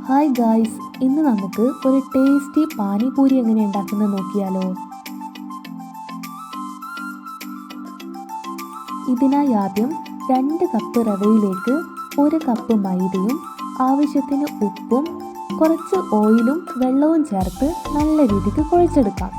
Hi guys, ഇന്ന് നമുക്ക് ഒരു ടേസ്റ്റി പാനിപൂരി എങ്ങനെ ഉണ്ടാക്കുന്നത് നോക്കിയാലോ. ഇതിനായി ആദ്യം 2 കപ്പ് റവയിലേക്ക് 1 കപ്പ് മൈദയും ആവശ്യത്തിന് ഉപ്പും കുറച്ച് ഓയിലും വെള്ളവും ചേർത്ത് നല്ല രീതിക്ക് കുഴച്ചെടുക്കാം.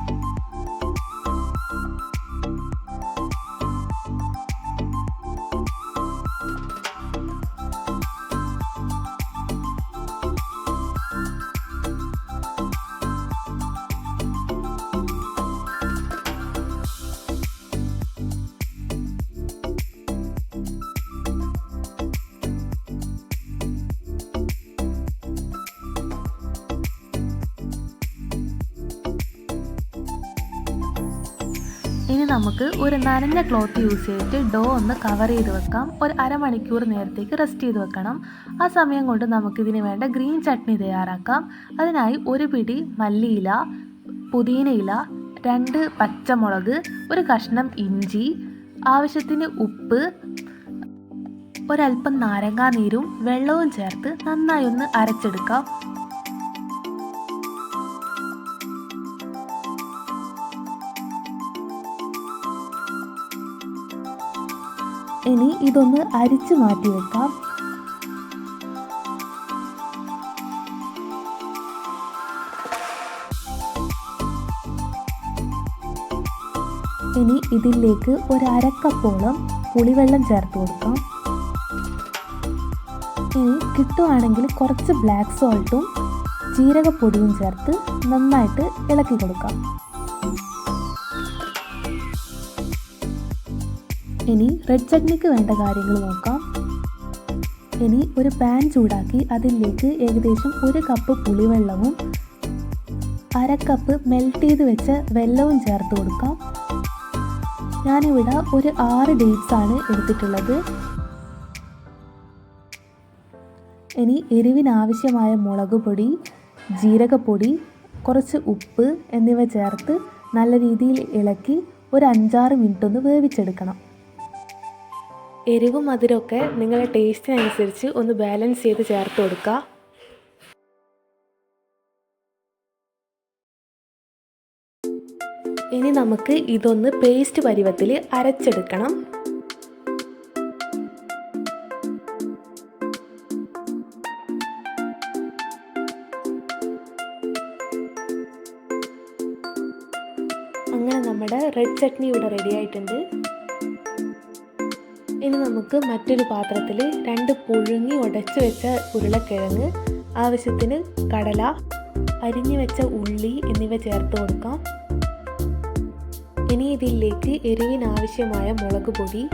ഇനി നമുക്ക് ഒരു നനഞ്ഞ ക്ലോത്ത് യൂസ് ചെയ്തിട്ട് ഡോ ഒന്ന് കവർ ചെയ്ത് വെക്കാം. ഒരു അരമണിക്കൂർ നേരത്തേക്ക് റെസ്റ്റ് ചെയ്ത് വെക്കണം. ആ സമയം കൊണ്ട് നമുക്കിതിന് വേണ്ട ഗ്രീൻ ചട്നി തയ്യാറാക്കാം. അതിനായി ഒരു പിടി മല്ലിയില, പുതിനയില, 2 പച്ചമുളക്, ഒരു കഷ്ണം ഇഞ്ചി, ആവശ്യത്തിന് ഉപ്പ്, ഒരൽപ്പം നാരങ്ങാനീരും വെള്ളവും ചേർത്ത് നന്നായി ഒന്ന് അരച്ചെടുക്കാം. ഇനി ഇതൊന്ന് അരിച്ചു മാറ്റി വെക്കാം. ഇനി ഇതിലേക്ക് ഒരു അരക്കപ്പോളം പുളിവെള്ളം ചേർത്ത് കൊടുക്കാം. ഇനി കിട്ടുവാണെങ്കിൽ കുറച്ച് ബ്ലാക്ക് സോൾട്ടും ജീരകപ്പൊടിയും ചേർത്ത് നന്നായിട്ട് ഇളക്കി കൊടുക്കാം. ഇനി റെഡ് ചട്നിക്ക് വേണ്ട കാര്യങ്ങൾ നോക്കാം. ഇനി ഒരു പാൻ ചൂടാക്കി അതിലേക്ക് ഏകദേശം 1 കപ്പ് പുളിവെള്ളവും 1/2 കപ്പ് മെൽറ്റ് ചെയ്ത് വെച്ച വെല്ലവും ചേർത്ത് കൊടുക്കാം. ഞാനിവിടെ ഒരു 6 ഡേറ്റ്സ് ആണ് എടുത്തിട്ടുള്ളത്. ഇനി എരിവിനാവശ്യമായ മുളക് പൊടി, ജീരകപ്പൊടി, കുറച്ച് ഉപ്പ് എന്നിവ ചേർത്ത് നല്ല രീതിയിൽ ഇളക്കി ഒരു 5-6 മിനിറ്റ് ഒന്ന് വേവിച്ചെടുക്കണം. എരിവും മധുരമൊക്കെ നിങ്ങളുടെ ടേസ്റ്റിനനുസരിച്ച് ഒന്ന് ബാലൻസ് ചെയ്ത് ചേർത്ത് കൊടുക്കുക. ഇനി നമുക്ക് ഇതൊന്ന് പേസ്റ്റ് പരുവത്തിൽ അരച്ചെടുക്കണം. അങ്ങനെ നമ്മുടെ റെഡ് ചട്നി ഇവിടെ റെഡി ആയിട്ടുണ്ട്. ഇനി നമുക്ക് മറ്റൊരു പാത്രത്തിൽ 2 പുഴുങ്ങി ഉടച്ച് വെച്ച ഉരുളക്കിഴങ്ങ്, ആവശ്യത്തിന് കടല, അരിഞ്ഞു വെച്ച ഉള്ളി എന്നിവ ചേർത്ത് കൊടുക്കാം. ഇനി ഇതിലേക്ക് എരിവിനാവശ്യമായ മുളക് പൊടി,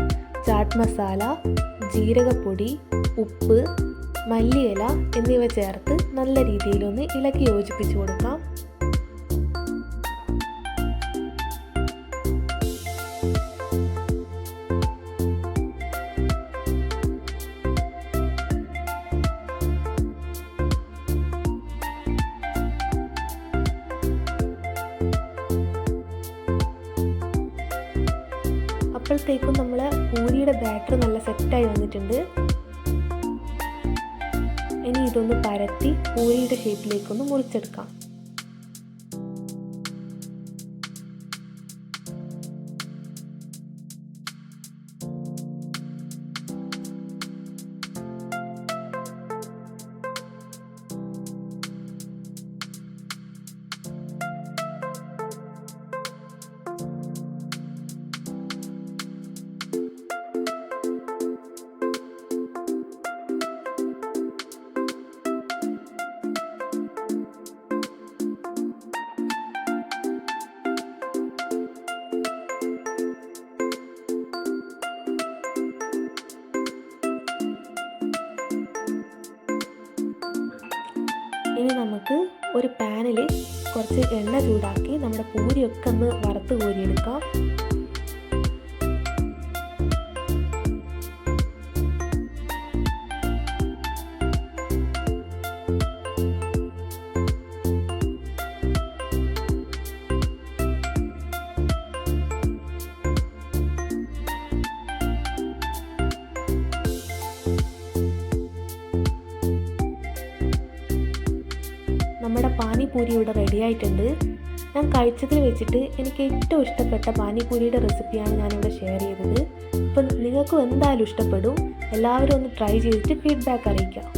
ചാട്ട് മസാല, ജീരകപ്പൊടി, ഉപ്പ്, മല്ലിയില എന്നിവ ചേർത്ത് നല്ല രീതിയിലൊന്ന് ഇളക്കി യോജിപ്പിച്ച് കൊടുക്കാം. അപ്പോഴത്തേക്കും നമ്മളെ പൂരിയുടെ ബാറ്റർ നല്ല സെറ്റായി വന്നിട്ടുണ്ട്. ഇനി ഇതൊന്ന് പരത്തി പൂരിയുടെ ഷേപ്പിലേക്കൊന്ന് മുറിച്ചെടുക്കാം. ഇനി നമുക്ക് ഒരു പാനിൽ കുറച്ച് എണ്ണ ചൂടാക്കി നമ്മുടെ പൂരിയൊക്കെ ഒന്ന് വറുത്ത് കോരിയെടുക്കാം. നമ്മുടെ പാനിപൂരി ഇവിടെ റെഡി ആയിട്ടുണ്ട്. ഞാൻ കഴിച്ചതിൽ വെച്ചിട്ട് എനിക്ക് ഏറ്റവും ഇഷ്ടപ്പെട്ട പാനിപൂരിയുടെ റെസിപ്പിയാണ് ഞാനിവിടെ ഷെയർ ചെയ്തത്. അപ്പം നിങ്ങൾക്കും എന്തായാലും ഇഷ്ടപ്പെടും. എല്ലാവരും ഒന്ന് ട്രൈ ചെയ്തിട്ട് ഫീഡ്ബാക്ക് അറിയിക്കാം.